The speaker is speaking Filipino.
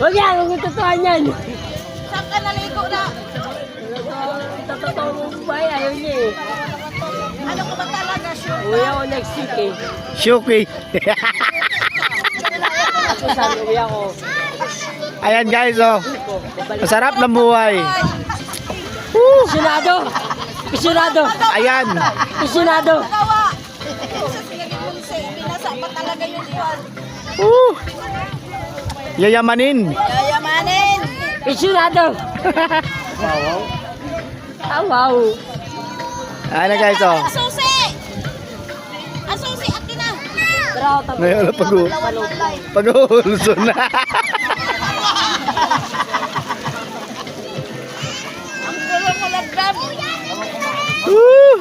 Huwag yan, huwag yung totohan yan. Saan ka naligo na? Totoo mo ba? Ayaw niya eh. Ano ko ba talaga, sure? Uwi ako next week eh. Shuki. Ako saan uwi ako. Ayan guys, oh. Masarap ng buhay. Pisyonado! Pisyonado! Ayan. Pisyonado! Gawa! Sa sinagin mo sa binasa pa talaga yung iwan. Yayamanin. Yayamanin! Pisyonado! Ah, wow! Ayan na guys, oh. Asusi! Asusi, akin na! Tara ako tapos. Ngayon na pag-uulso na. Ang gulo mo lagdam! Woo!